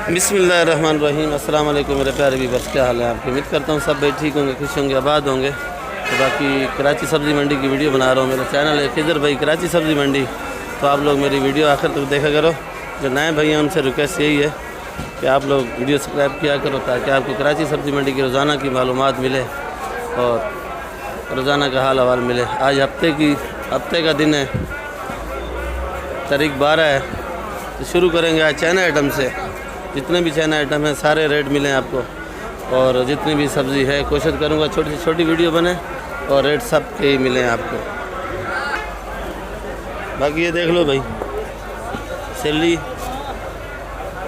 बिस्मिल्लाहिर्रहमानिर्रहीम। अस्सलाम वालेकुम मेरे प्यारे व्यूअर्स, क्या हाल है आपकी। उम्मीद करता हूँ सब भाई ठीक होंगे, खुश होंगे, आबाद होंगे। तो बाकी कराची सब्ज़ी मंडी की वीडियो बना रहा हूँ। मेरा चैनल है खिजर भाई कराची सब्ज़ी मंडी। तो आप लोग मेरी वीडियो आखिर तक देखा करो। जो नए भाई हैं उनसे रिक्वेस्ट यही है कि आप लोग वीडियो सब्सक्राइब किया करो ताकि आपको कराची सब्ज़ी मंडी की रोज़ाना की मालूमात मिले और रोज़ाना का हाल अहवाल मिले। आज हफ्ते का दिन है, तारीख 12 है। तो शुरू करेंगे आज चाइना आइटम से। जितने भी चाइना आइटम हैं सारे रेट मिलें आपको, और जितनी भी सब्ज़ी है कोशिश करूँगा छोटी से छोटी वीडियो बने और रेट सब के ही मिलें आपको। बाकी ये देख लो भाई, सेली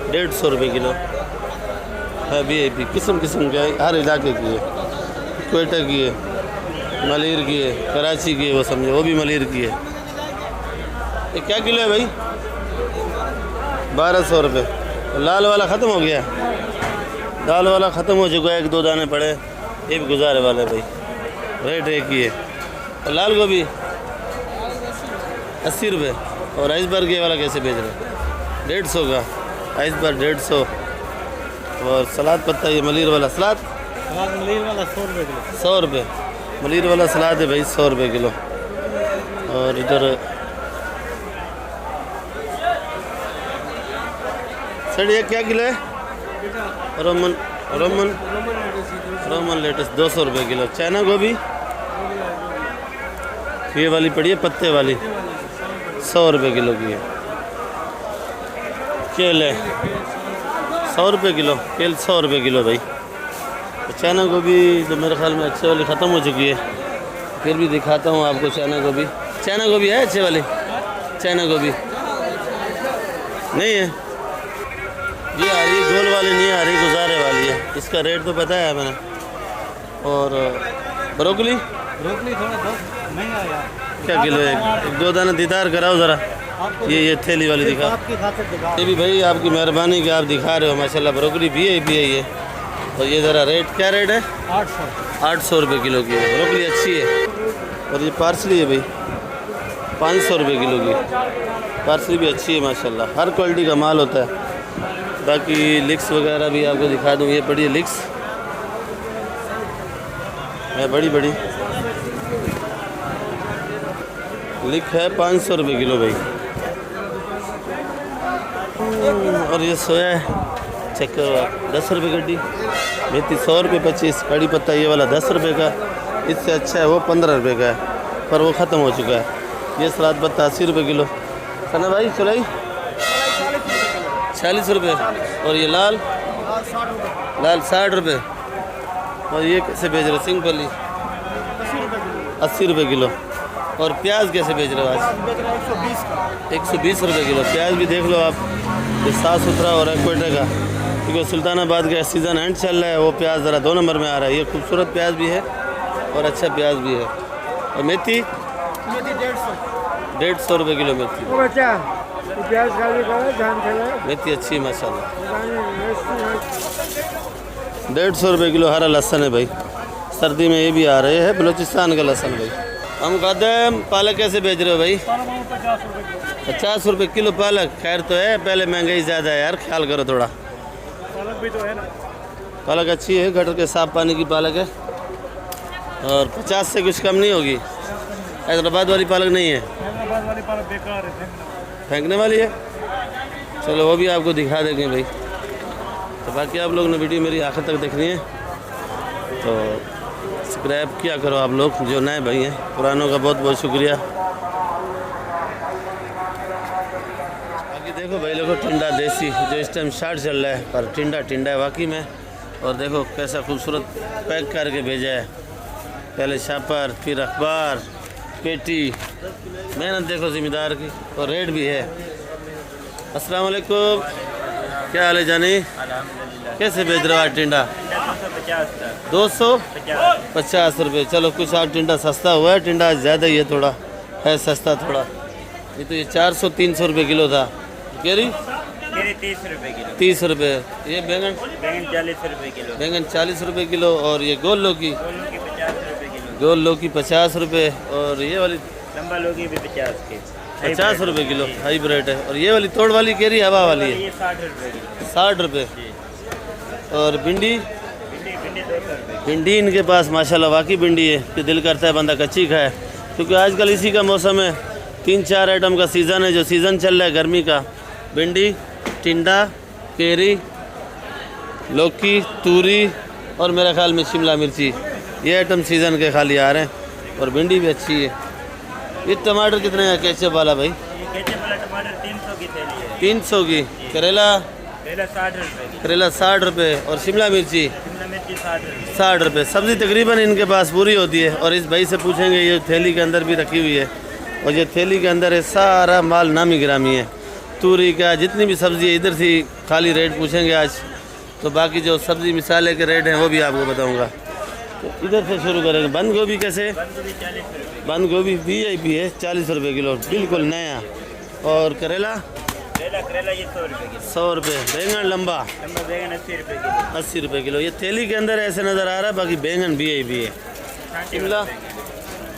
150 रुपये किलो है। VIP किस्म किस्म के हर इलाके की है, क्वेटा की है, मलिर की है, कराची की है, वो समझो वो भी मलिर की है। ये क्या किलो है भाई? 1200 रुपये। लाल वाला ख़त्म हो गया, दाल वाला ख़त्म हो चुका है, 1-2 दाने पड़े, ये भी गुजारे वाले भाई। रेट एक ही है। और लाल गोभी 80 रुपये। और आइसबर्ग ये वाला कैसे बेच रहे हैं? 150 का आइसबर्ग 150। और सलाद पत्ता ये मलिर वाला सलाद मलिर वाला 100 रुपये किलो। 100 रुपये मलिर वाला सलाद है भाई, 100 रुपये किलो। और इधर सर ये क्या किलो है? रोमन लेटेस्ट 200 रुपये किलो। चाइना गोभी ये वाली पड़ी है पत्ते वाली, 100 रुपये किलो की है। केल है 100 रुपये किलो, केल 100 रुपये किलो भाई। चाइना गोभी तो मेरे ख्याल में अच्छे वाली ख़त्म हो चुकी है, फिर भी दिखाता हूँ आपको चाइना गोभी। चाइना गोभी है अच्छे वाली? चाइना गोभी नहीं है जी, आ रही गोल वाली नहीं आ रही, गुजारे वाली है। इसका रेट तो पता है मैंने। और ब्रोकली थोड़ा बहुत महंगा है यार। क्या किलो है? 1-2 दाना दीदार कराओ ज़रा। ये थैली वाली दिखा। ये भी भाई आपकी मेहरबानी कि आप दिखा रहे हो माशाल्लाह। ब्रोकली भी है ये। और ये ज़रा रेट क्या रेट है? 800 रुपये किलो की है। ब्रोकली अच्छी है। और ये पार्सली है भाई 500 रुपये किलो की। पार्सली भी अच्छी है माशाल्लाह, हर क्वालिटी का माल होता है। बाकी लिक्स वगैरह भी आपको दिखा दूँ। ये पड़ी है लिक्स है, बड़ी लिक है 500 रुपये किलो भाई। और ये सोया है, चेक करो आप, 10 रुपये गड्डी। मेथी 100 रुपये 25। कड़ी पत्ता ये वाला 10 रुपये का। इससे अच्छा है वो 15 रुपये का है, पर वो ख़त्म हो चुका है। ये सलाद पत्ता 80 रुपये किलो। सना भाई चलाई 40 रुपये। और ये लाल 60 रुपये। और ये कैसे बेच रहे हो? सिंगफली 80 रुपये किलो। और प्याज कैसे बेच रहे हो आज? 120 रुपये किलो। प्याज भी देख लो आप, ये साफ़ सुथरा और एक्वेटा का, क्योंकि सुल्तानाबाद का सीज़न एंड चल रहा है। वो प्याज ज़रा 2 नंबर में आ रहा है। ये खूबसूरत प्याज भी है और अच्छा प्याज भी है। और मेथी 150 रुपये किलो मेथी। मेथी अच्छी है माशाल्लाह। 150 रुपये किलो हरा लहसुन है भाई। सर्दी में ये भी आ रहे हैं, बलूचिस्तान का लहसुन भाई। हम कदम पालक कैसे बेच रहे हो भाई? 50 रुपये किलो पालक। खैर तो है, पहले महंगाई ज़्यादा है यार, ख्याल करो थोड़ा। पालक भी तो है ना। पालक अच्छी है, गटर के साफ पानी की पालक है। और 50 से कुछ कम नहीं होगी। हैदराबाद वाली पालक नहीं है, हैदराबाद वाली पालक बेकार है, फेंकने वाली है। चलो वो भी आपको दिखा देंगे भाई। तो बाकी आप लोग ने वीडियो मेरी आखिर तक देखनी है तो सब्सक्राइब किया करो आप लोग, जो नए भाई हैं। पुरानों का बहुत बहुत शुक्रिया। बाकी देखो भाई लोगों, टिंडा देसी जो इस टाइम शार्ट चल रहा है, पर टिंडा है वाकई में। और देखो कैसा खूबसूरत पैक करके भेजा है। पहले शापर, फिर अखबार, पेटी, मेहनत देखो ज़िम्मेदार की। और रेट भी है। अस्सलाम वालेकुम, क्या हाल है जानी? कैसे बेच रहे हो आज टिंडा? 250 रुपये। चलो कुछ आज टिंडा सस्ता हुआ है, टिंडा ज़्यादा ही है, थोड़ा है सस्ता थोड़ा। ये तो ये 400-300 रुपये किलो था। केरी 30 रुपये किलो। 30 रुपये। ये बैंगन 40 रुपये किलो। बैंगन 40 रुपये किलो। और ये गोल लौकी 50 रुपये किलो। गोल लौकी 50 रुपये। और ये वाली लंबा लौकी भी 50 के 50 रुपये किलो हाइब्रिड है। और ये वाली तोड़ वाली केरी हवा वाली है ये 60 रुपए किलो। 60 रुपये। और भिंडी भिंडी भिंडी 200 रुपए। भिंडी इनके पास माशाल्लाह वाकई भिंडी है कि दिल करता है बंदा कच्ची खाए, क्योंकि आजकल इसी का मौसम है। 3-4 आइटम का सीज़न है, जो सीज़न चल रहा है गर्मी का। भिंडी, टिंडा, केरी, लौकी, तूरी और मेरे ख्याल में शिमला मिर्ची, ये आइटम सीज़न के खाली आ रहे हैं। और भिंडी भी अच्छी है। ये टमाटर कितने हैं केचप वाला भाई? ये केचप वाला टमाटर 300 की थैली है। 300 की। करेला? करेला 60 रुपए की। करेला 60 रुपये। और शिमला मिर्ची? शिमला मिर्ची 60 रुपए। 60 रुपये। सब्ज़ी तकरीबन इनके पास पूरी होती है। और इस भाई से पूछेंगे, ये थैली के अंदर भी रखी हुई है, और ये थैली के अंदर है सारा माल नामी गिरामी है। तूरी का जितनी भी सब्ज़ी है इधर से खाली रेट पूछेंगे आज, तो बाकी जो सब्ज़ी मिसाले के रेट हैं वो भी आपको बताऊंगा। तो इधर से शुरू करेंगे। बंद गोभी कैसे? बंद गोभी 40 रुपए। बंद गोभी VIP है 40 रुपये किलो, बिल्कुल नया। और करेला? करेला ये 100 रुपए किलो। 100 रुपये। बैंगन लंबा? लंबा बैंगन 80 रुपए किलो। 80 रुपये किलो। ये थैली के अंदर ऐसे नज़र आ रहा है, बाकी बैंगन VIP है। शिमला?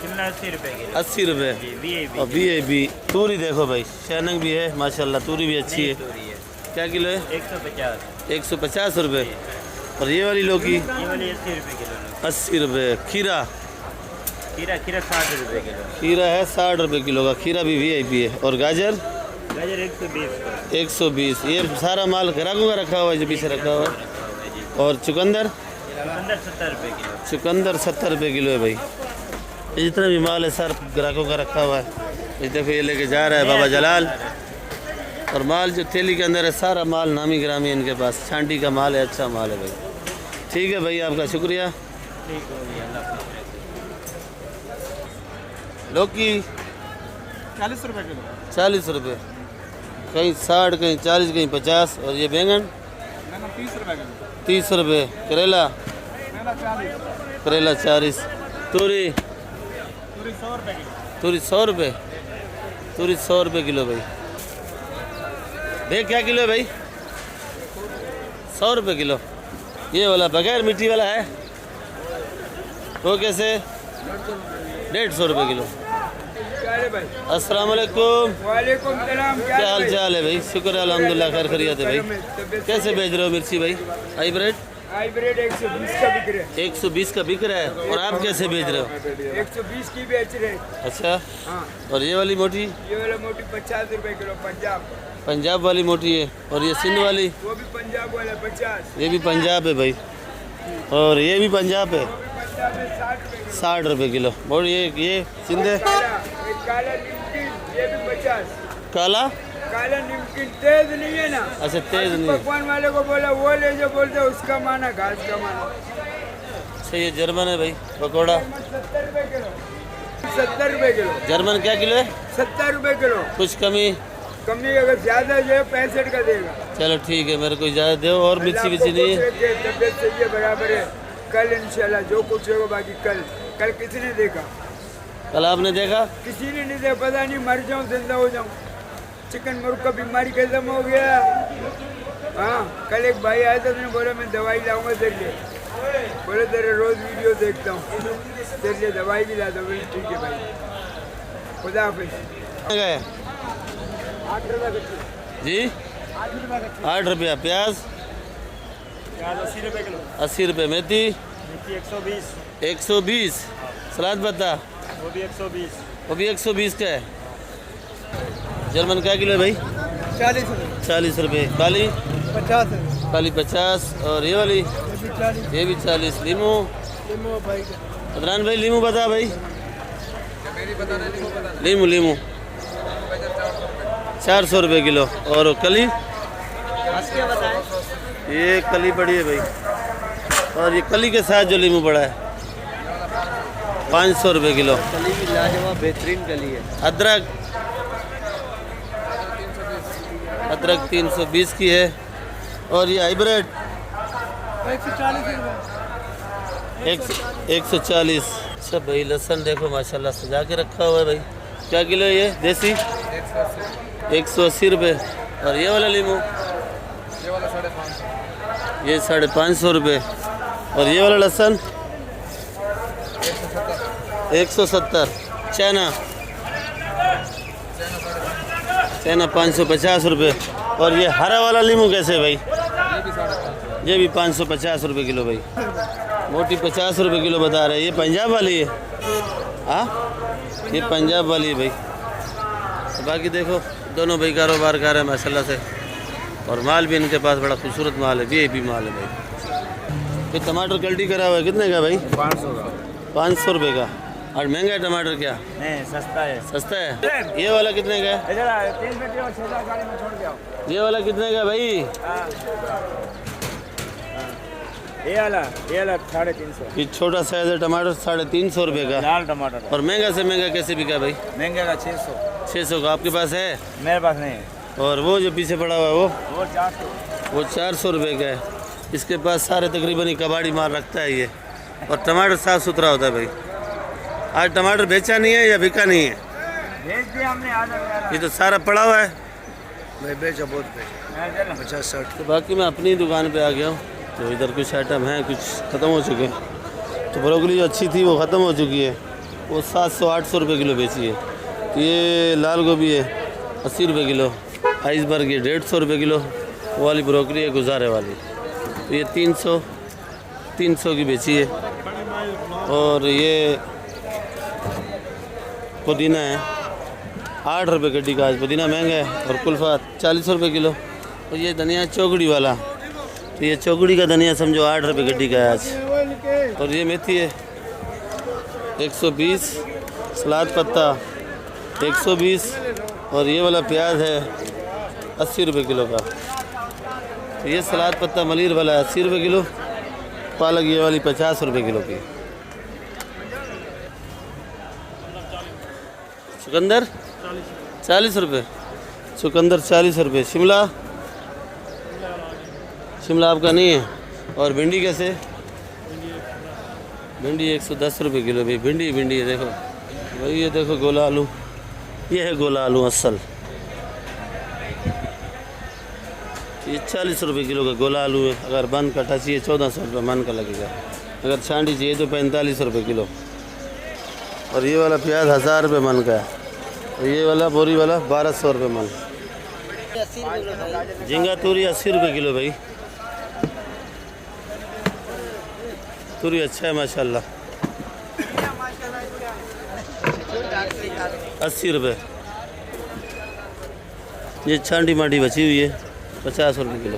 शिमला 80 रुपए किलो। 80 रुपये। VIP और VIP। तूरी देखो भाई, शैनक भी है माशाल्लाह, तूरी भी अच्छी है। तूरी है क्या किलो है? 150। 150 रुपये। और ये वाली लौकी? ये वाली 80 रुपए किलो। 80 रुपये। खीरा? खीरा 60 रुपए किलो। खीरा है 60 रुपये किलो का, खीरा भी VIP है। और गाजर? गाजर 120। 120। ये सारा माल ग्राहकों का रखा हुआ है जो पीछे रखा हुआ है। और चुकंदर? चुकंदर 70 रुपए किलो। चुकंदर 70 रुपये किलो है भाई। ये जितना भी माल है सर ग्राहकों का रखा हुआ है। इस दफ़े ये लेके जा रहा है बाबा जलाल। और माल जो थैली के अंदर है सारा माल नामी गिरामी इनके पास, छांटी का माल है, अच्छा माल है भाई। ठीक है भाई, आपका शुक्रिया। ठीक हो गया, अल्लाह हाफ़िज़। लौकी 40 रुपए किलो। 40 रुपये। कहीं 60, कहीं 40, कहीं 50। और ये बैंगन? 30 रुपए किलो। 30 रुपये। करेला? करेला 40। तूरी? 100 रुपए किलो। तूरी 100 रुपये। तूरी 100 रुपये किलो भाई। देख क्या किलो है भाई? 100 रुपये किलो। ये वाला बगैर मिट्टी वाला है वो कैसे? 150 रुपये किलो। अस्सलाम वालेकुम। वालेकुम सलाम। क्या हाल चाल है भाई? शुक्र है अल्हम्दुलिल्लाह, खैर खैरियत है भाई। कैसे बेच रहे हो मिर्ची भाई? हाइब्रिड? हाइब्रिड 120 का बिक रहा है। 120 का बिक रहा है। और आप कैसे बेच रहे हो? 120 की बेच रहे हैं। अच्छा। हाँ, और ये वाली मोटी? ये वाला मोटी 50 रुपए किलो। पंजाब पंजाब वाली मोटी है। और ये सिंध वाली? वो भी पंजाब वाला 50। ये भी पंजाब है भाई। और ये भी पंजाब है, पंजाब में 60 रुपए किलो। 60 रुपये किलो। और ये सिंध है? एक काला निमकिन, ये भी 50। काला? काला निमकिन तेज नहीं है ना। अच्छा, तेज नहीं। पकवान वाले को बोला वो ले जो, बोलते उसका माना घास का माना। अच्छा, ये जर्मन है भाई पकौड़ा? 70 रुपए किलो। 70 रुपए किलो। जर्मन क्या किलो है? 70 रुपए किलो। कुछ कमी? कमी अगर ज्यादा जो है 65 का देगा। चलो ठीक है, मेरे को इजाज़त दो। और मिर्ची विर्ची नहीं है? तबियत सही है, बराबर है। कल इंशाल्लाह जो कुछ होगा, बाकी कल किसी ने देखा? कल आपने देखा? किसी ने नहीं देखा। पता नहीं मर जाऊँ जिंदा हो जाऊँ। चिकन मुर्ग का बीमारी खत्म हो गया। हाँ, कल एक भाई आया था, उसने बोला मैं दवाई लाऊंगा तेरे लिए। बोले तेरे रोज वीडियो देखता हूँ, तेरे लिए दवाई भी ला दो। बोले ठीक है भाई, खुदा हाफिज़। गए 8 रुपये जी? 8 रुपये 8 रुपया। प्याज? 80 रुपए किलो। 80 रुपये। मेथी? मेथी 120। 120। सलाद पत्ता? वो भी 120। वो भी 120 का है। जर्मन क्या किलो है भाई? 40 रुपये। 40 रुपये। काली? 50 रुपये। काली 50। और ये वाली? ये भी 40। लीमू? अदनान भाई लीमू बता भाई। लीमू 400 रुपये किलो। और कली? ये कली पड़ी है भाई। और ये कली के साथ जो लीमू पड़ा है 500 रुपये किलो। कली की लाजवाब बेहतरीन कली है। अदरक? अदरक 320 की है। और ये हाइब्रिड? 140 रुपये। 140। अच्छा भाई, लहसुन देखो माशाल्लाह सजा के रखा हुआ है भाई। क्या किलो है ये? देसी? 180 रुपये। और ये वाला लीमू? ये 550 रुपये। और ये वाला लहसुन? 170। चाइना? सेना 550 रुपये। और ये हरा वाला नींबू कैसे भाई? ये भी 550 रुपये किलो भाई। मोटी 50 रुपये किलो बता रहे हैं। ये पंजाब वाली है, हाँ ये पंजाब वाली है भाई। तो बाकी देखो दोनों भाई कारोबार कर रहे हैं माशाल्लाह से, और माल भी इनके पास बड़ा खूबसूरत माल है, वीआईपी माल है भाई। ये टमाटर कल्टी करा हुआ है, कितने का भाई? 500 का। 500 रुपये का। और महंगा है टमाटर क्या? नहीं, सस्ता है। सस्ता है। ये वाला कितने का है? ये वाला कितने का भाई? ये वाला 350। ये छोटा साइज है टमाटर 350 रुपये का। लाल टमाटर और महंगा से महंगा कैसे बिका भाई? महंगे का 600। 600 का आपके पास है? मेरे पास नहीं है। और वो जो पीछे पड़ा हुआ है वो 400। वो 400 रुपये का है। इसके पास सारे तकरीबन ही कबाड़ी माल रखता है ये। और टमाटर साफ़ सुथरा होता है भाई। आज टमाटर बेचा नहीं है या बिका नहीं है? भेज दिया हमने आधा। ये तो सारा पड़ा हुआ है भाई बेचा, बहुत बेचा, 50-60। तो बाकी मैं अपनी दुकान पे आ गया हूँ। तो इधर कुछ आइटम हैं, कुछ ख़त्म हो चुके हैं। तो ब्रोकली जो अच्छी थी वो ख़त्म हो चुकी है, वो 700-800 रुपये किलो बेची है। तो ये लाल गोभी है 80 रुपये किलो, आइसबर्ग ये 150 रुपये किलो, वो वाली ब्रोकली है गुजारे वाली, तो ये 300 की बेची है। और ये पुदीना है 8 रुपये गड्डी का, आज पुदीना महंगा है। और कुल्फा 40 रुपये किलो। और ये धनिया चौकड़ी वाला, तो ये चौकड़ी का धनिया समझो 8 रुपये गड्डी का है आज। और ये मेथी है 120, सलाद पत्ता 120, और ये वाला प्याज है 80 रुपये किलो का। तो ये सलाद पत्ता मलिर वाला है 80 रुपये किलो। पालक ये वाली 50 रुपये किलो की। चुकंदर 40 रुपये, चुकंदर 40 रुपये। शिमला आपका नहीं है। और भिंडी कैसे? भिंडी 110 रुपये किलो भाई। भिंडी है देखो भाई, ये देखो गोला आलू, ये है गोला आलू असल, ये 40 रुपये किलो का गोला आलू है। अगर बंद कटा चाहिए 1400 रुपये मन का लगेगा। अगर छांडी चाहिए तो 45 रुपये किलो। और ये वाला प्याज 1000 रुपये मन का है। और ये वाला बोरी वाला 1200 रुपये मन। झींगा तूरी 80 रुपये किलो भाई। तूरी अच्छा है माशाल्लाह। 80 रुपये। ये छांडी मांडी बची हुई है 50 रुपये किलो।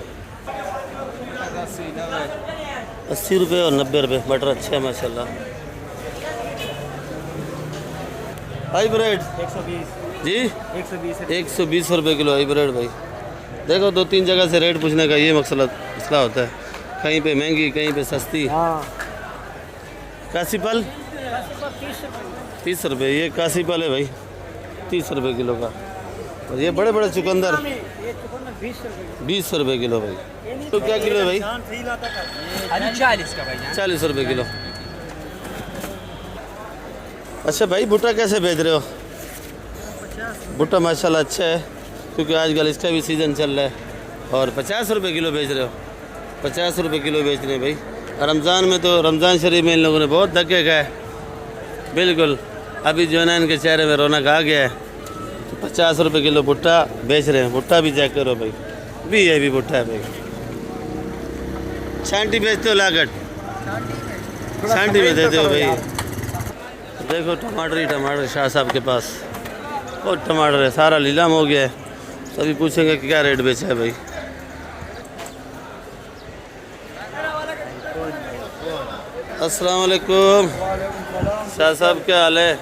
80 रुपये और 90 रुपये। मटर अच्छा है माशाल्लाह। हाइब्रिड 120 जी 120 120 रुपये किलो हाइब्रिड भाई। देखो 2-3 जगह से रेट पूछने का ये मसला होता है, कहीं पे महंगी कहीं पे सस्ती। हाँ। काशीफल 30 रुपये। ये काशीफल है भाई 30 रुपये किलो का। और ये बड़े बड़े चुकंदर 20 रुपये किलो भाई। तो क्या किलो है भाई? 40 का भाई। 40 रुपये किलो। अच्छा भाई भुट्टा कैसे बेच रहे हो? भुट्टा माशाल्लाह अच्छा है, क्योंकि आजकल इसका भी सीज़न चल रहा है। और 50 रुपये किलो बेच रहे हो? 50 रुपये किलो बेच रहे हैं भाई। रमज़ान में तो रमज़ान शरीफ में इन लोगों ने बहुत धक्के खाए। बिल्कुल अभी जो है ना इनके चेहरे में रौनक आ गया है। तो 50 रुपये किलो भुट्टा बेच रहे हैं। भुट्टा भी चेक करो भाई, ये भी भुट्टा है भाई। छांटी बेचते हो? लागत छांटी में देते हो भाई। देखो टमाटर ही टमाटर शाह साहब के पास बहुत टमाटर है, सारा नीलाम हो गया है। सभी पूछेंगे कि क्या रेट बेचा है भाई। अस्सलाम वालेकुम शाह साहब, क्या हाल है?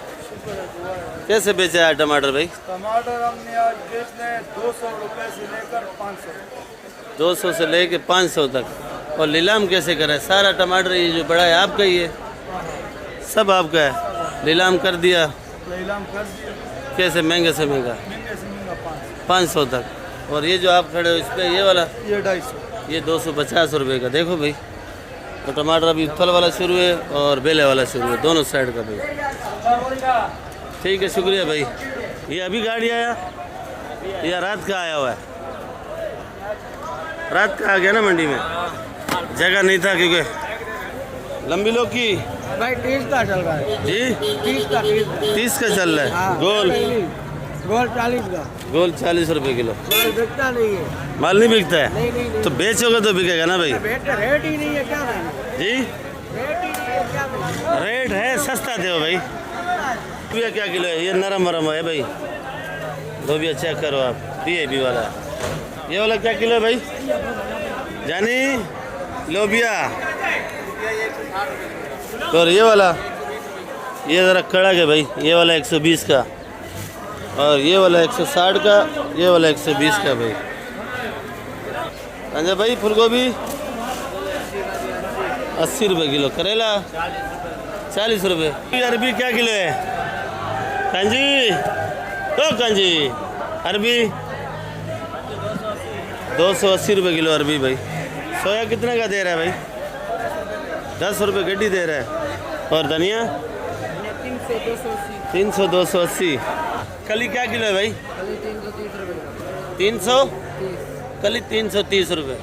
कैसे बेचा है टमाटर भाई? टमाटर हमने आज बेचने 200 रुपये से लेकर 500। 200 से लेकर 500 तक। और नीलाम कैसे करा है? सारा टमाटर ये जो बड़ा है आपका ही है? सब आपका है? नीलाम कर दिया? नीलाम कर दिया। कैसे महंगे से महंगा? महंगे से महंगा 500 तक। और ये जो आप खड़े हो इस पर ये वाला? ये 250। ये 250 रुपये का। देखो भाई, तो टमाटर अभी फल वाला शुरू है और बेले वाला शुरू है, दोनों साइड का भाई। ठीक है, शुक्रिया भाई। ये अभी गाड़ी आया या रात का आया हुआ है? रात का आ गया ना मंडी में, जगह नहीं था क्योंकि। लंबी लौकी भाई 30 का चल रहा है जी? 30 का 30 का चल रहा है। गोल गोल 40 का, गोल 40 रुपए किलो। माल बिकता नहीं है। माल नहीं बिकता है? नहीं। तो बेचोगे तो बिकेगा ना भाई। रेट ही नहीं है, क्या है? जी रेट ही नहीं है, क्या है? रेट है, सस्ता दो भाई। लोबिया क्या किलो है? ये नरम नरम है भाई। लोबिया चेक करो आप, PAB वाला। ये वाला क्या किलो है भाई जानी? लोबिया। और ये वाला, ये ज़रा कड़क है भाई। ये वाला 120 का, और ये वाला 160 का, ये वाला 120 का भाई। अच्छा भाई फूलगोभी 80 रुपये किलो। करेला 40 रुपये। अरबी क्या किलो है कांजी? ओ कांजी, अरबी 280 रुपये किलो अरबी भाई। सोया कितने का दे रहा है भाई? 10 रुपये गड्डी दे रहा है। और धनिया 300 280। कली क्या किलो है भाई? 300, कली 330 रुपये।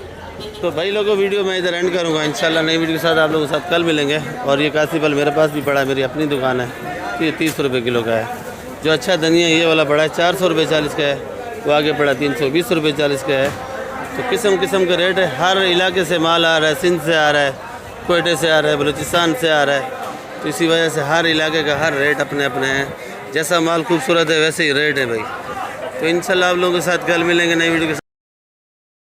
तो भाई लोगों वीडियो मैं इधर एंड करूँगा। इंशाल्लाह नई वीडियो के साथ आप लोगों के साथ कल मिलेंगे। और ये काशी फल मेरे पास भी पड़ा है, मेरी अपनी दुकान है। तो ये 30 रुपये किलो का है। जो अच्छा धनिया ये वाला पड़ा है 400 रुपये 40 का है। वो आगे पड़ा 320 रुपये 40 का है। तो किस्म किस्म का रेट है। हर इलाके से माल आ रहा है, सिंध से आ रहा है, कोयटे से आ रहा है, बलूचिस्तान से आ रहा है। तो इसी वजह से हर इलाके का हर रेट अपने अपने हैं। जैसा माल खूबसूरत है वैसे ही रेट है भाई। तो इंशाल्लाह आप लोगों के साथ कल मिलेंगे नई वीडियो के साथ।